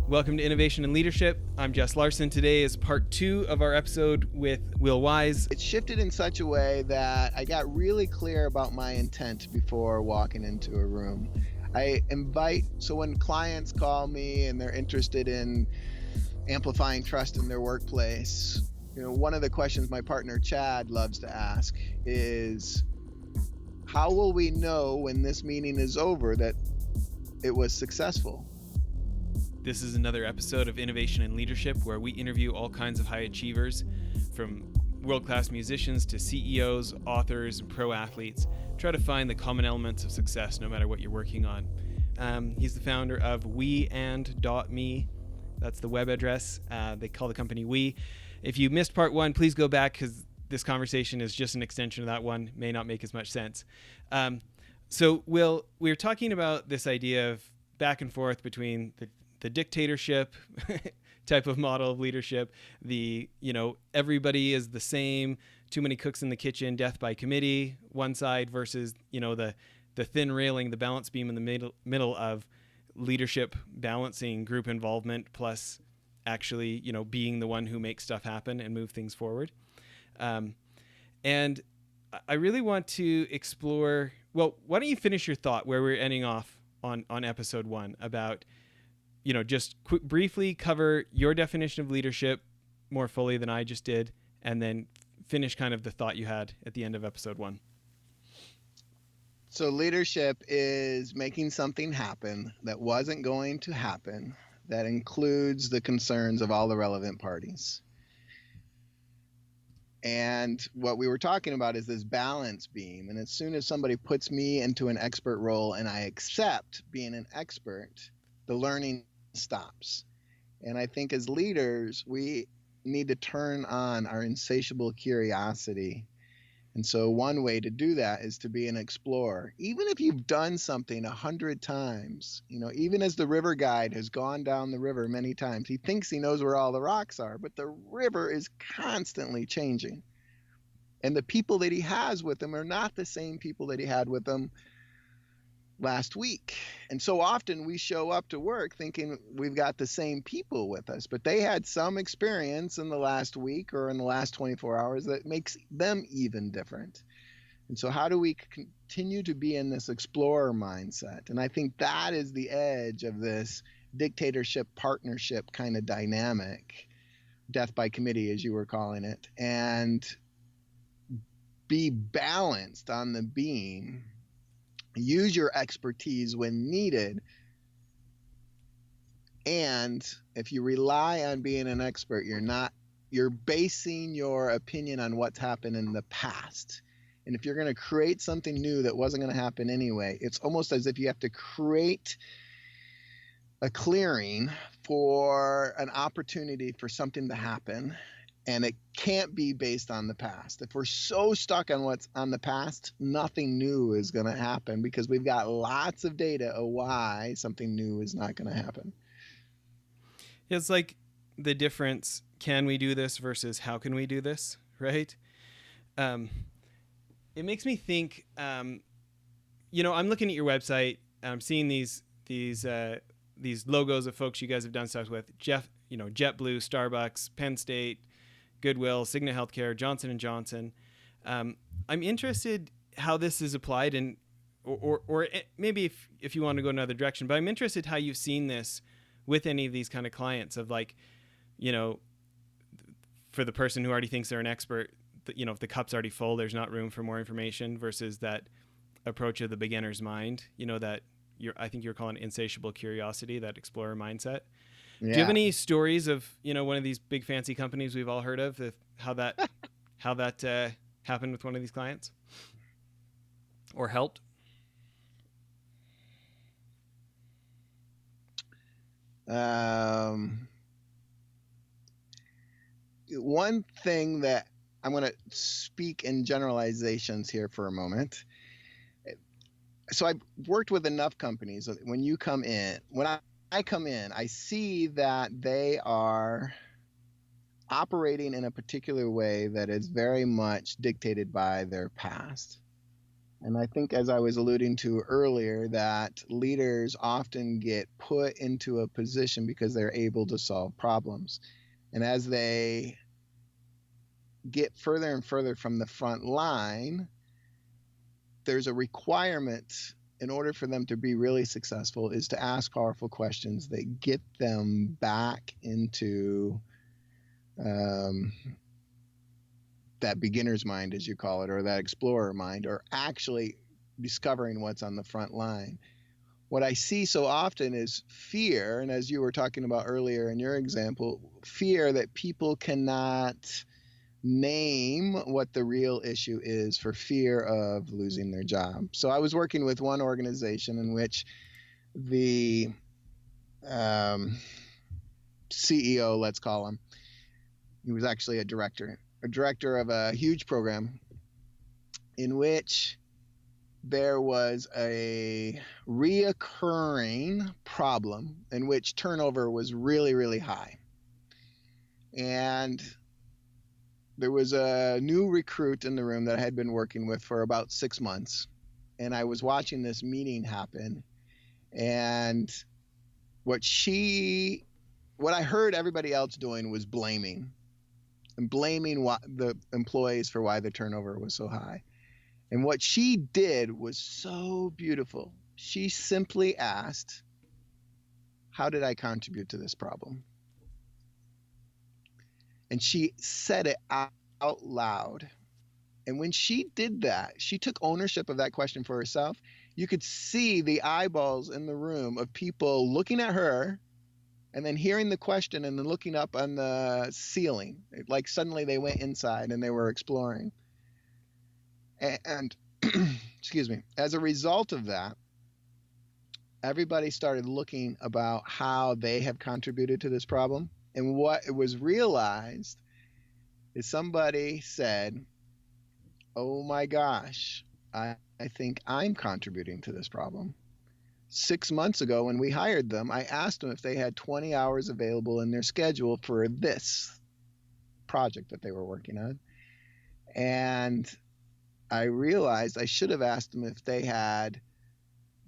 Welcome to Innovation and Leadership. I'm Jess Larson. Today is part 2 of our episode with Will Wise. It shifted in such a way that I got really clear about my intent before walking into a room. So when clients call me and they're interested in amplifying trust in their workplace, one of the questions my partner Chad loves to ask is, how will we know when this meeting is over that it was successful? This is another episode of Innovation and Leadership where we interview all kinds of high achievers, from world-class musicians to CEOs, authors, and pro athletes. Try to find the common elements of success no matter what you're working on. He's the founder of weand.me. That's the web address. They call the company We. If you missed part 1, please go back because this conversation is just an extension of that one. May not make as much sense. So, Will, we were talking about this idea of back and forth between the dictatorship type of model of leadership, everybody is the same, too many cooks in the kitchen, death by committee, one side, versus, the thin railing, the balance beam in the middle of leadership balancing group involvement plus actually, being the one who makes stuff happen and move things forward. And I really want to explore, why don't you finish your thought where we're ending off on episode 1 about, just briefly cover your definition of leadership more fully than I just did, and then finish kind of the thought you had at the end of episode 1. So leadership is making something happen that wasn't going to happen, that includes the concerns of all the relevant parties. And what we were talking about is this balance beam. And as soon as somebody puts me into an expert role and I accept being an expert, the learning stops. And I think as leaders, we need to turn on our insatiable curiosity. And so one way to do that is to be an explorer. Even if you've done something 100 times, even as the river guide has gone down the river many times, he thinks he knows where all the rocks are, but the river is constantly changing. And the people that he has with him are not the same people that he had with him last week. And so often we show up to work thinking we've got the same people with us, but they had some experience in the last week or in the last 24 hours that makes them even different. And so how do we continue to be in this explorer mindset? And I think that is the edge of this dictatorship partnership kind of dynamic, death by committee, as you were calling it, and be balanced on the beam. Use your expertise when needed. And if you rely on being an expert, you're basing your opinion on what's happened in the past. And if you're going to create something new that wasn't going to happen anyway, it's almost as if you have to create a clearing for an opportunity for something to happen. And it can't be based on the past. If we're so stuck on what's on the past, nothing new is going to happen because we've got lots of data of why something new is not going to happen. It's like the difference, can we do this versus how can we do this, right? It makes me think, I'm looking at your website and I'm seeing these logos of folks you guys have done stuff with, JetBlue, Starbucks, Penn State, Goodwill, Cigna Healthcare, Johnson & Johnson. I'm interested how this is applied, and or maybe if you want to go another direction, but I'm interested how you've seen this with any of these kind of clients of for the person who already thinks they're an expert, if the cup's already full, there's not room for more information, versus that approach of the beginner's mind, that I think you're calling insatiable curiosity, that explorer mindset. Yeah. Do you have any stories of, one of these big fancy companies we've all heard of, how that happened with one of these clients or helped? One thing that I'm going to speak in generalizations here for a moment. So I've worked with enough companies. When I come in, I see that they are operating in a particular way that is very much dictated by their past. And I think, as I was alluding to earlier, that leaders often get put into a position because they're able to solve problems. And as they get further and further from the front line, there's a requirement in order for them to be really successful is to ask powerful questions that get them back into that beginner's mind, as you call it, or that explorer mind, or actually discovering what's on the front line. What I see so often is fear, and as you were talking about earlier in your example, fear that people cannot name what the real issue is for fear of losing their job. So I was working with one organization in which the CEO, let's call him, he was actually a director of a huge program in which there was a reoccurring problem in which turnover was really, really high. And there was a new recruit in the room that I had been working with for about 6 months. And I was watching this meeting happen. And what I heard everybody else doing was blaming the employees for why the turnover was so high. And what she did was so beautiful. She simply asked, how did I contribute to this problem? And she said it out loud. And when she did that, she took ownership of that question for herself. You could see the eyeballs in the room of people looking at her and then hearing the question and then looking up on the ceiling. Like suddenly they went inside and they were exploring. And excuse me, as a result of that, everybody started looking about how they have contributed to this problem. And what was realized is somebody said, oh my gosh, I think I'm contributing to this problem. 6 months ago when we hired them, I asked them if they had 20 hours available in their schedule for this project that they were working on. And I realized I should have asked them if they had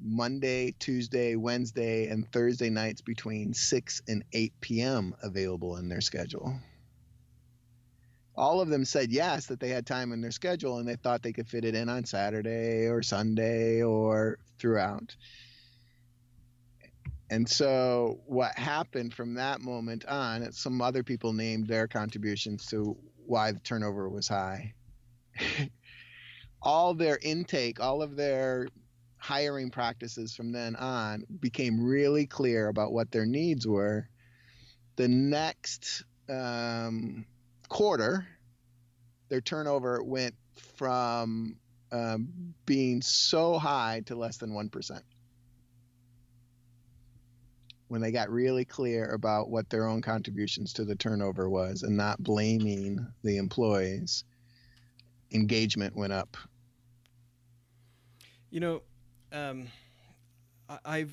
Monday, Tuesday, Wednesday, and Thursday nights between 6 and 8 p.m. available in their schedule. All of them said yes, that they had time in their schedule and they thought they could fit it in on Saturday or Sunday or throughout. And so what happened from that moment on, some other people named their contributions to why the turnover was high. All their intake, all of their hiring practices from then on became really clear about what their needs were. The next quarter, their turnover went from being so high to less than 1%. When they got really clear about what their own contributions to the turnover was and not blaming the employees, engagement went up. You know, I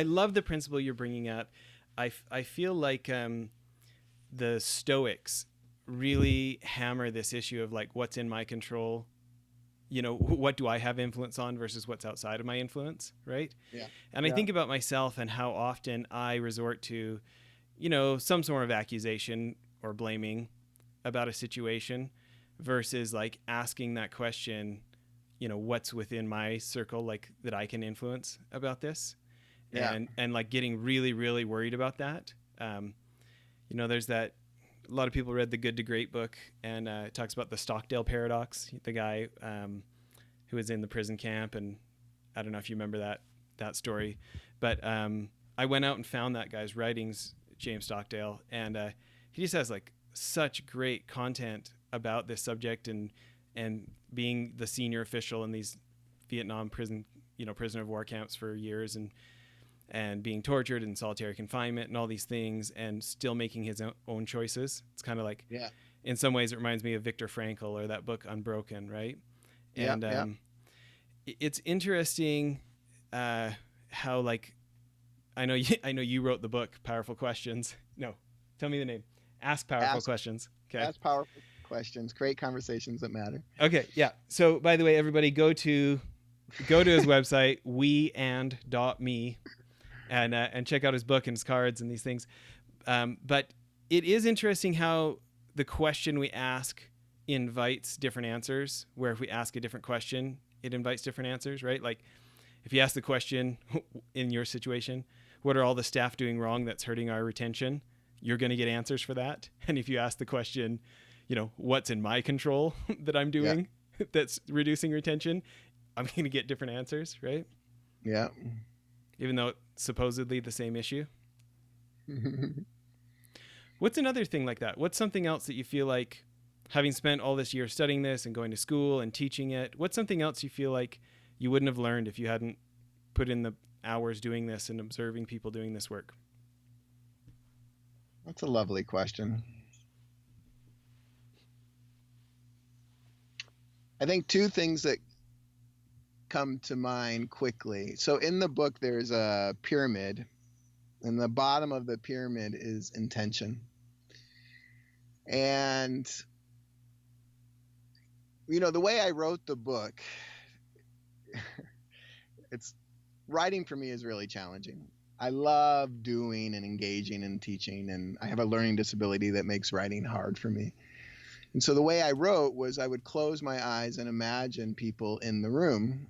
love the principle you're bringing up. I feel like the Stoics really hammer this issue of like what's in my control. You know, what do I have influence on versus what's outside of my influence, right? Yeah. And I think about myself and how often I resort to, you know, some sort of accusation or blaming about a situation versus like asking that question, you know, what's within my circle, like that I can influence about this. Yeah. And like getting really, really worried about that. You know, there's that, a lot of people read the Good to Great book, and it talks about the Stockdale paradox, the guy who was in the prison camp. And I don't know if you remember that story, but I went out and found that guy's writings, James Stockdale, and he just has like such great content about this subject and being the senior official in these Vietnam prisoner of war camps for years and being tortured in solitary confinement and all these things and still making his own choices. It's kind of like, yeah, in some ways it reminds me of Viktor Frankl or that book Unbroken, right? And it's interesting how, like, I know you wrote the book Powerful Questions. No, tell me the name. Ask Powerful Questions. Okay. questions, create conversations that matter. Okay, yeah. So by the way, everybody go to his website, weand.me, and check out his book and his cards and these things. But it is interesting how the question we ask invites different answers, where if we ask a different question, it invites different answers, right? Like if you ask the question in your situation, what are all the staff doing wrong that's hurting our retention? You're going to get answers for that. And if you ask the question, what's in my control that I'm doing that's reducing retention, I'm going to get different answers, right? Yeah. Even though it's supposedly the same issue. What's another thing like that? What's something else that you feel like, having spent all this year studying this and going to school and teaching it, what's something else you feel like you wouldn't have learned if you hadn't put in the hours doing this and observing people doing this work? That's a lovely question. I think two things that come to mind quickly. So in the book, there's a pyramid, and the bottom of the pyramid is intention. And, the way I wrote the book, writing for me is really challenging. I love doing and engaging and teaching, and I have a learning disability that makes writing hard for me. And so the way I wrote was I would close my eyes and imagine people in the room,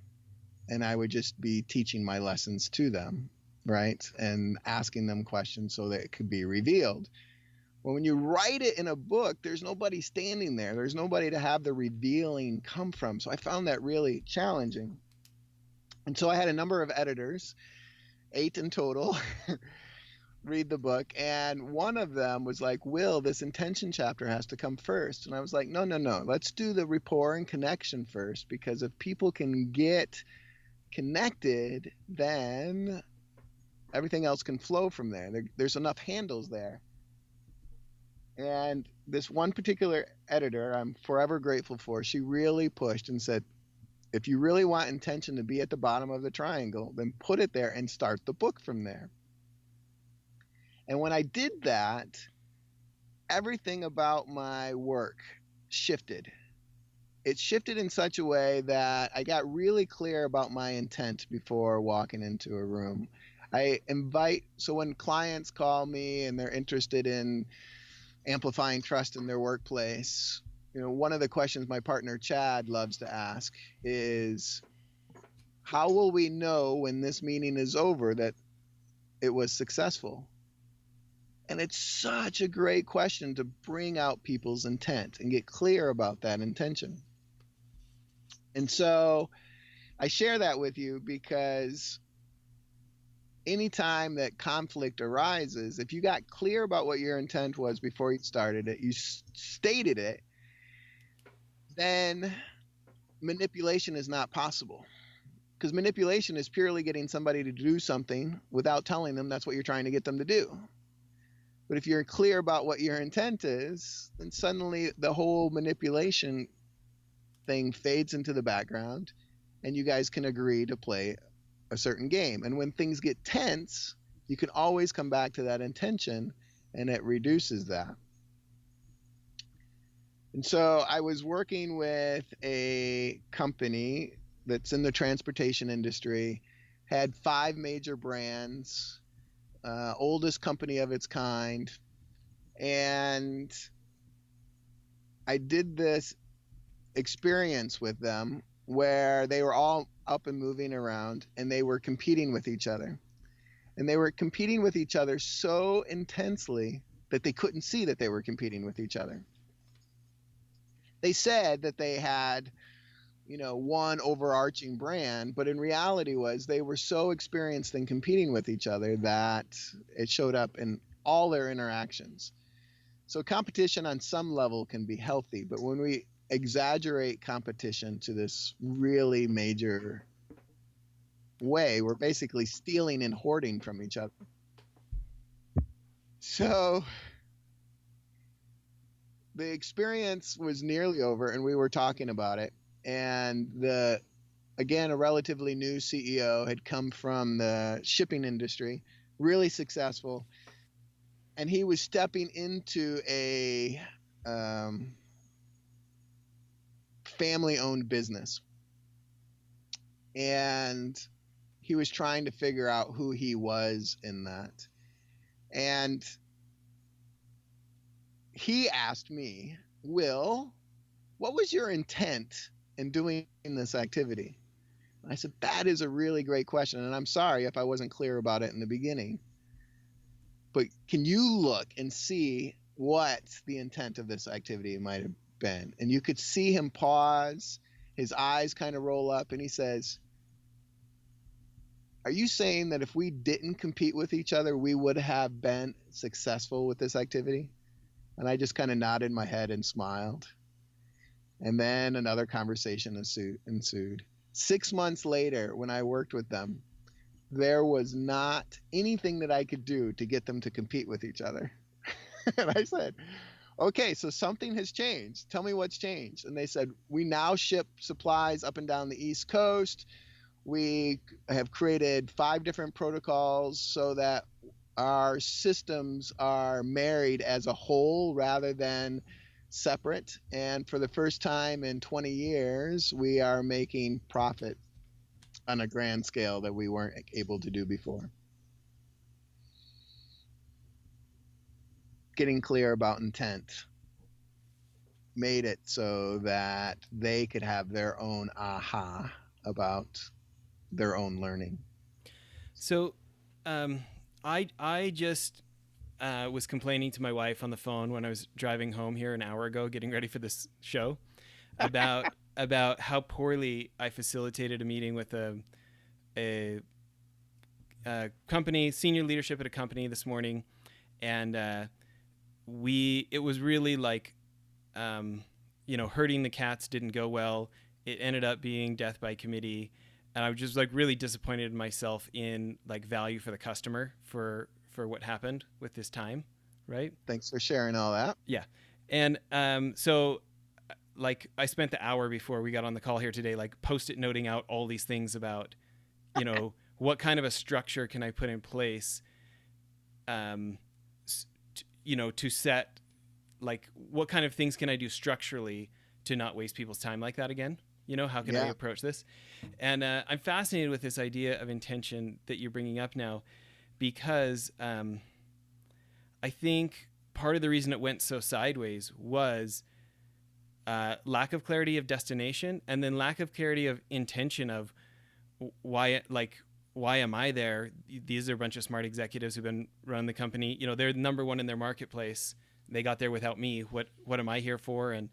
and I would just be teaching my lessons to them, right? And asking them questions so that it could be revealed. Well, when you write it in a book, there's nobody standing there. There's nobody to have the revealing come from. So I found that really challenging. And so I had a number of editors, 8 in total, read the book. And one of them was like, Will, this intention chapter has to come first. And I was like, no. Let's do the rapport and connection first, because if people can get connected, then everything else can flow from there. There's enough handles there. And this one particular editor I'm forever grateful for, she really pushed and said, if you really want intention to be at the bottom of the triangle, then put it there and start the book from there. And when I did that, everything about my work shifted. It shifted in such a way that I got really clear about my intent before walking into a room. So when clients call me and they're interested in amplifying trust in their workplace, one of the questions my partner Chad loves to ask is, how will we know when this meeting is over that it was successful? And it's such a great question to bring out people's intent and get clear about that intention. And so I share that with you because anytime that conflict arises, if you got clear about what your intent was before you started it, you stated it, then manipulation is not possible. Because manipulation is purely getting somebody to do something without telling them that's what you're trying to get them to do. But if you're clear about what your intent is, then suddenly the whole manipulation thing fades into the background, and you guys can agree to play a certain game. And when things get tense, you can always come back to that intention, and it reduces that. And so I was working with a company that's in the transportation industry, had 5 major brands, oldest company of its kind. And I did this experience with them where they were all up and moving around, and they were competing with each other. And they were competing with each other so intensely that they couldn't see that they were competing with each other. They said that they had, one overarching brand, but in reality they were so experienced in competing with each other that it showed up in all their interactions. So competition on some level can be healthy, but when we exaggerate competition to this really major way, we're basically stealing and hoarding from each other. So the experience was nearly over, and we were talking about it. And again, a relatively new CEO had come from the shipping industry, really successful. And he was stepping into a family-owned business. And he was trying to figure out who he was in that. And he asked me, Will, what was your intent in doing this activity? I said, that is a really great question. And I'm sorry if I wasn't clear about it in the beginning. But can you look and see what the intent of this activity might have been? And you could see him pause, his eyes kind of roll up, and he says, are you saying that if we didn't compete with each other, we would have been successful with this activity? And I just kind of nodded my head and smiled. And then another conversation ensued. 6 months later, when I worked with them, there was not anything that I could do to get them to compete with each other. And I said, okay, so something has changed. Tell me what's changed. And they said, we now ship supplies up and down the East Coast. We have created 5 different protocols so that our systems are married as a whole rather than separate. And for the first time in 20 years, we are making profit on a grand scale that we weren't able to do before. Getting clear about intent made it so that they could have their own aha about their own learning. So I just was complaining to my wife on the phone when I was driving home here an hour ago, getting ready for this show, about how poorly I facilitated a meeting with a company, senior leadership at a company this morning, and it was really like, herding the cats didn't go well. It ended up being death by committee. And I was just like really disappointed in myself in like value for the customer for what happened with this time. Right. Thanks for sharing all that. Yeah. And so like I spent the hour before we got on the call here today, like Post-it noting out all these things about, what kind of a structure can I put in place, to set, like, what kind of things can I do structurally to not waste people's time like that again? How can I approach this? And I'm fascinated with this idea of intention that you're bringing up now, because I think part of the reason it went so sideways was lack of clarity of destination, and then lack of clarity of intention of why am I there? These are a bunch of smart executives who've been running the company. They're number one in their marketplace. They got there without me. What am I here for? And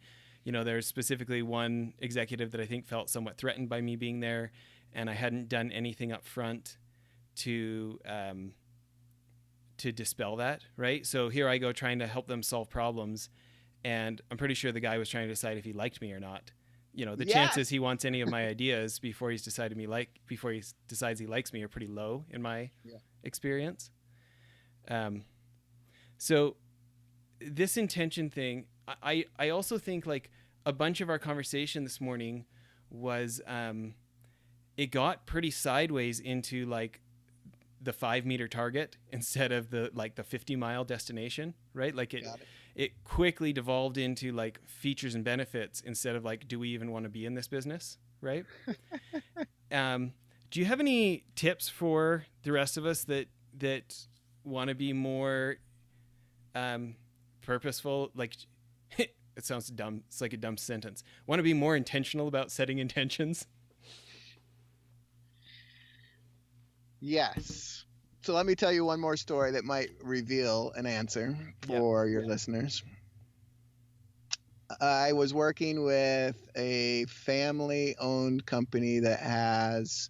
there's specifically one executive that I think felt somewhat threatened by me being there, and I hadn't done anything up front to dispel that, right? So here I go trying to help them solve problems, and I'm pretty sure the guy was trying to decide if he liked me or not. The chances he wants any of my ideas before he decides he likes me are pretty low in my experience. So this intention thing, I also think like a bunch of our conversation this morning was it got pretty sideways into like the 5-meter target instead of the 50-mile destination, right? Like it quickly devolved into like features and benefits instead of like, do we even want to be in this business, right? Do you have any tips for the rest of us that want to be more purposeful? Like, it sounds dumb. It's like a dumb sentence. Want to be more intentional about setting intentions? Yes. So let me tell you one more story that might reveal an answer for your listeners. I was working with a family-owned company that has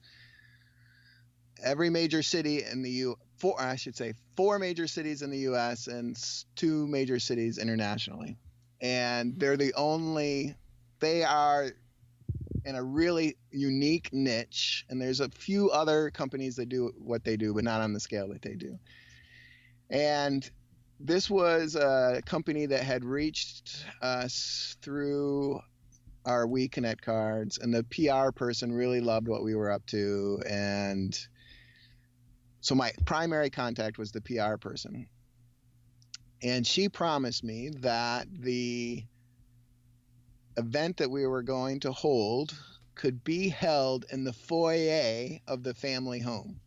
every major city in the four major cities in the U.S. and 2 major cities internationally. And they are in a really unique niche, and there's a few other companies that do what they do, but not on the scale that they do. And this was a company that had reached us through our WeConnect cards, and the PR person really loved what we were up to. And so my primary contact was the PR person. And she promised me that the event that we were going to hold could be held in the foyer of the family home.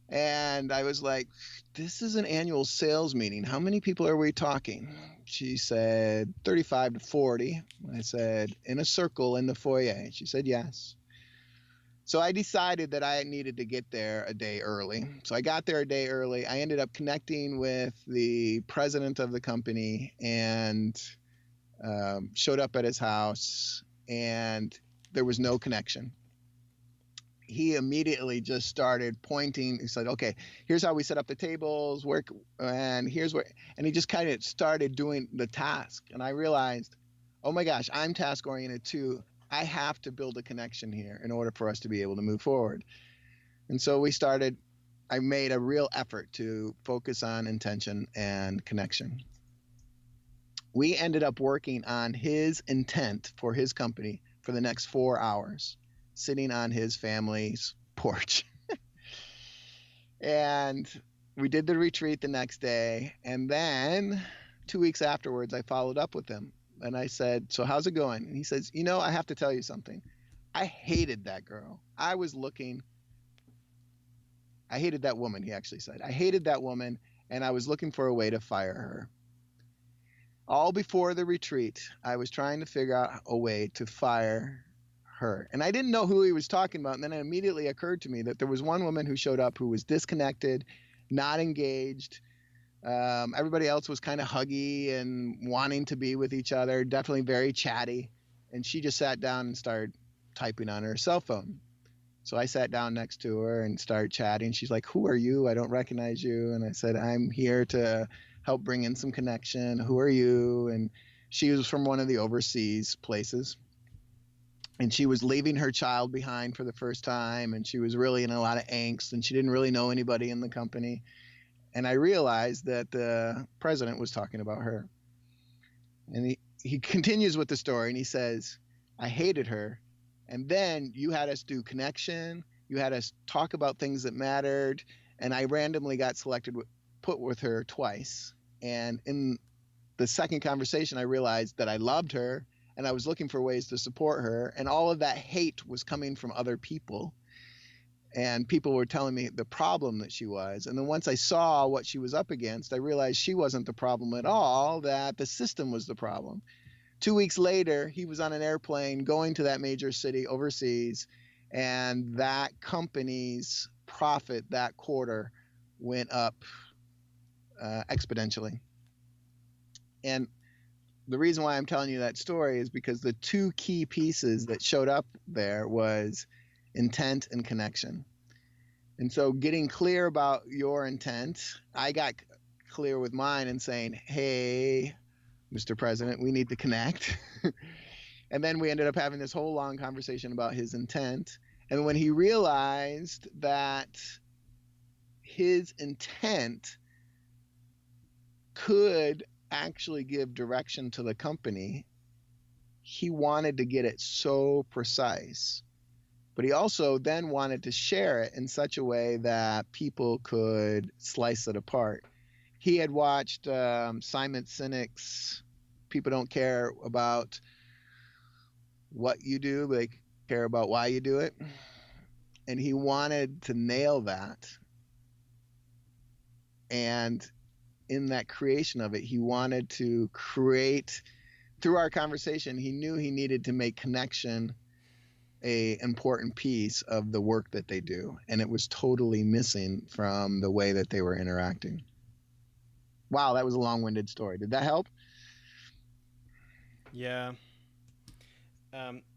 And I was like, this is an annual sales meeting. How many people are we talking? She said 35 to 40. I said, in a circle in the foyer. She said, yes. So I decided that I needed to get there a day early. So I got there a day early. I ended up connecting with the president of the company and showed up at his house, and there was no connection. He immediately just started pointing. He said, okay, here's how we set up the tables, work, and here's where, and he just kind of started doing the task. And I realized, oh my gosh, I'm task oriented too. I have to build a connection here in order for us to be able to move forward. And so I made a real effort to focus on intention and connection. We ended up working on his intent for his company for the next 4 hours, sitting on his family's porch. And we did the retreat the next day. And then 2 weeks afterwards, I followed up with him. And I said, so how's it going? And he says, I have to tell you something. I hated that girl. I hated that woman, he actually said. I hated that woman, and I was looking for a way to fire her. All before the retreat, I was trying to figure out a way to fire her. And I didn't know who he was talking about. And then it immediately occurred to me that there was one woman who showed up who was disconnected, not engaged. Everybody else was kind of huggy and wanting to be with each other, definitely very chatty. And she just sat down and started typing on her cell phone. So I sat down next to her and started chatting. She's like, who are you? I don't recognize you. And I said, I'm here to help bring in some connection. Who are you? And she was from one of the overseas places. And she was leaving her child behind for the first time. And she was really in a lot of angst. And she didn't really know anybody in the company. And I realized that the president was talking about her. And he continues with the story, and he says, I hated her. And then you had us do connection. You had us talk about things that mattered. And I randomly got put with her twice. And in the second conversation, I realized that I loved her, and I was looking for ways to support her. And all of that hate was coming from other people. And people were telling me the problem that she was. And then once I saw what she was up against, I realized she wasn't the problem at all, that the system was the problem. 2 weeks later, he was on an airplane going to that major city overseas, and that company's profit that quarter went up exponentially. And the reason why I'm telling you that story is because the two key pieces that showed up there was intent and connection. And so getting clear about your intent, I got clear with mine and saying, hey, Mr. President, we need to connect. And then we ended up having this whole long conversation about his intent. And when he realized that his intent could actually give direction to the company, he wanted to get it so precise. But he also then wanted to share it in such a way that people could slice it apart. He had watched Simon Sinek's People Don't Care About What You Do, they care about why you do it. And he wanted to nail that. And in that creation of it, he wanted to create, through our conversation, he knew he needed to make connection a important piece of the work that they do. And it was totally missing from the way that they were interacting. Wow, that was a long-winded story. Did that help? Yeah.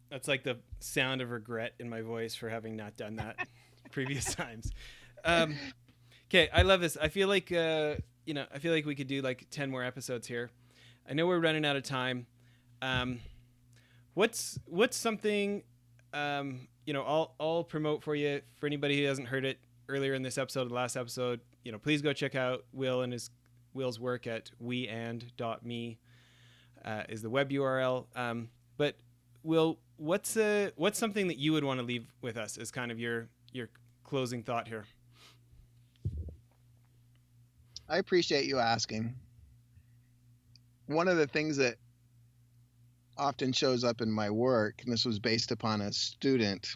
That's like the sound of regret in my voice for having not done that previous times. Okay, I love this. I feel like we could do like 10 more episodes here. I know we're running out of time. What's something I'll promote for you, for anybody who hasn't heard it earlier in this episode, the last episode, please go check out Will's work at weand.me is the web URL. But Will, what's something that you would want to leave with us as kind of your closing thought here? I appreciate you asking. One of the things that often shows up in my work, and this was based upon a student,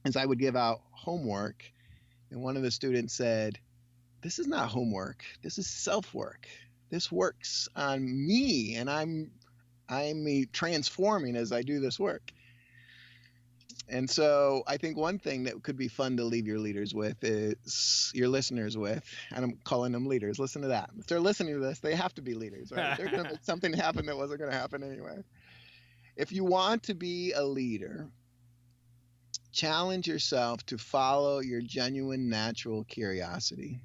is I would give out homework, and one of the students said, "This is not homework. This is self-work. This works on me, and I'm transforming as I do this work." And so I think one thing that could be fun to leave your listeners with, and I'm calling them leaders. Listen to that. If they're listening to this, they have to be leaders, right? They're going to make something happen that wasn't going to happen anyway. If you want to be a leader, challenge yourself to follow your genuine natural curiosity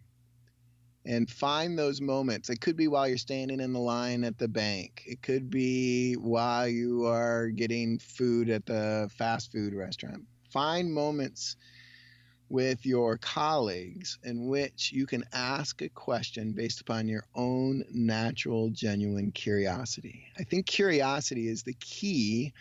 and find those moments. It could be while you're standing in the line at the bank. It could be while you are getting food at the fast food restaurant. Find moments with your colleagues in which you can ask a question based upon your own natural, genuine curiosity. I think curiosity is the key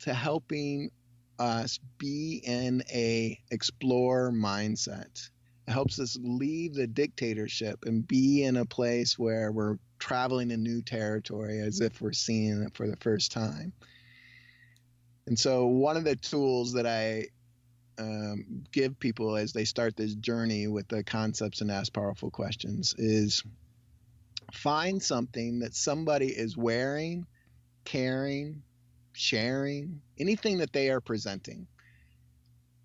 to helping us be in a explorer mindset. It helps us leave the dictatorship and be in a place where we're traveling in new territory as if we're seeing it for the first time. And so one of the tools that I give people as they start this journey with the concepts and ask powerful questions is find something that somebody is wearing, carrying, sharing, anything that they are presenting,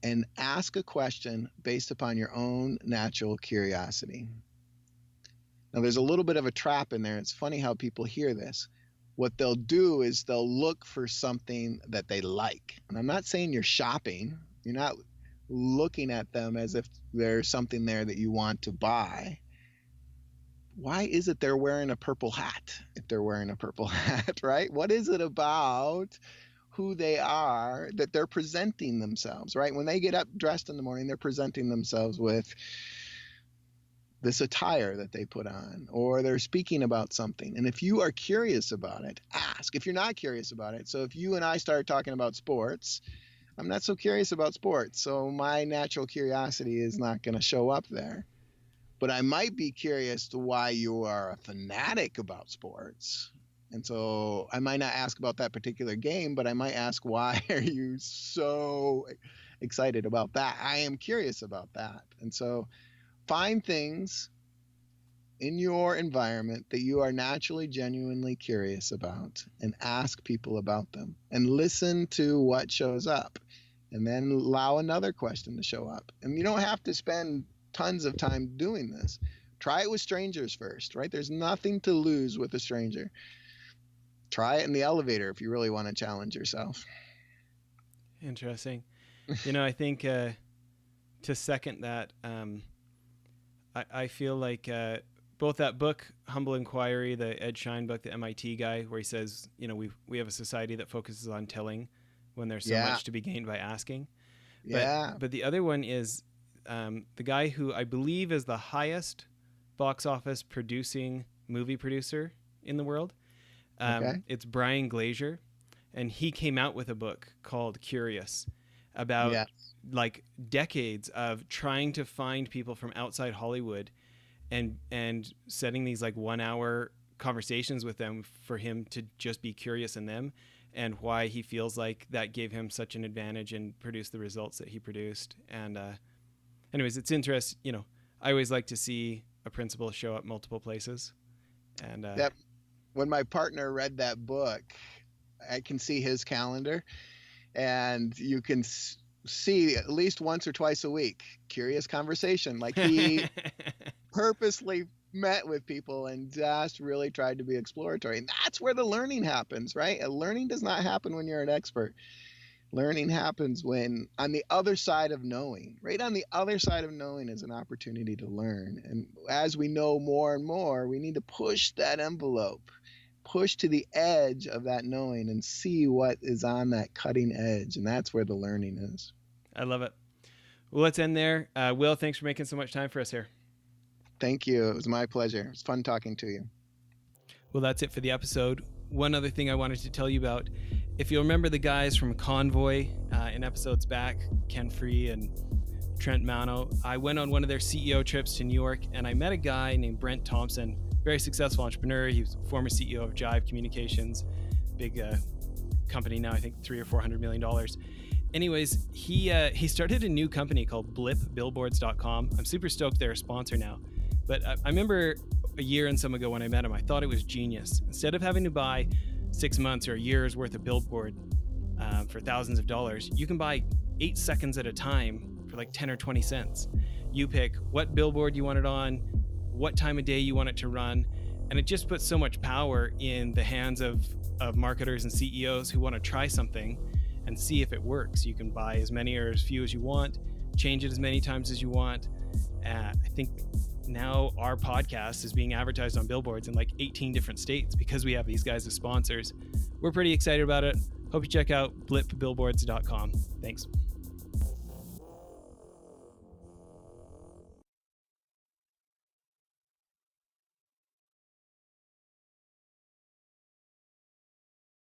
and ask a question based upon your own natural curiosity. Now, there's a little bit of a trap in there. It's funny how people hear this. What they'll do is they'll look for something that they like. And I'm not saying you're shopping. You're not looking at them as if there's something there that you want to buy. Why is it they're wearing a purple hat if they're wearing a purple hat, right? What is it about who they are that they're presenting themselves, right? When they get up dressed in the morning, they're presenting themselves with this attire that they put on, or they're speaking about something. And if you are curious about it, ask. If you're not curious about it, so if you and I start talking about sports, I'm not so curious about sports, so my natural curiosity is not going to show up there. But I might be curious to why you are a fanatic about sports. And so I might not ask about that particular game, but I might ask, why are you so excited about that? I am curious about that. And so find things in your environment that you are naturally, genuinely curious about, and ask people about them and listen to what shows up, and then allow another question to show up. And you don't have to spend tons of time doing this. Try it with strangers first, right? There's nothing to lose with a stranger. Try it in the elevator if you really want to challenge yourself. Interesting. I think to second that, I feel like both that book, Humble Inquiry, the Ed Schein book, the MIT guy, where he says, we have a society that focuses on telling when there's so much to be gained by asking. But the other one is the guy who I believe is the highest box office producing movie producer in the world. It's Brian Glazer, and he came out with a book called Curious about like decades of trying to find people from outside Hollywood and setting these like 1 hour conversations with them for him to just be curious in them, and why he feels like that gave him such an advantage and produced the results that he produced. And anyways, it's interesting. I always like to see a principle show up multiple places. And when my partner read that book, I can see his calendar, and you can see at least once or twice a week, curious conversation. Like he purposely met with people and just really tried to be exploratory. And that's where the learning happens, right? Learning does not happen when you're an expert. Learning happens when on the other side of knowing, right on the other side of knowing is an opportunity to learn. And as we know more and more, we need to push that envelope, push to the edge of that knowing and see what is on that cutting edge. And that's where the learning is. I love it. Well, let's end there. Will, thanks for making so much time for us here. Thank you. It was my pleasure. It was fun talking to you. Well, that's it for the episode. One other thing I wanted to tell you about, if you remember the guys from Convoy in episodes back, Ken Free and Trent Mano, I went on one of their CEO trips to New York, and I met a guy named Brent Thompson, very successful entrepreneur. He was former CEO of Jive Communications, big company now, I think $300 or $400 million. Anyways, he started a new company called blipbillboards.com. I'm super stoked they're a sponsor now. But I remember a year and some ago when I met him, I thought it was genius. Instead of having to buy 6 months or a year's worth of billboard for thousands of dollars, you can buy 8 seconds at a time for like 10 or 20 cents. You pick what billboard you want it on, what time of day you want it to run, and it just puts so much power in the hands of marketers and CEOs who want to try something and see if it works. You can buy as many or as few as you want, change it as many times as you want. I think now our podcast is being advertised on billboards in like 18 different states because we have these guys as sponsors. We're pretty excited about it. Hope you check out blipbillboards.com. Thanks.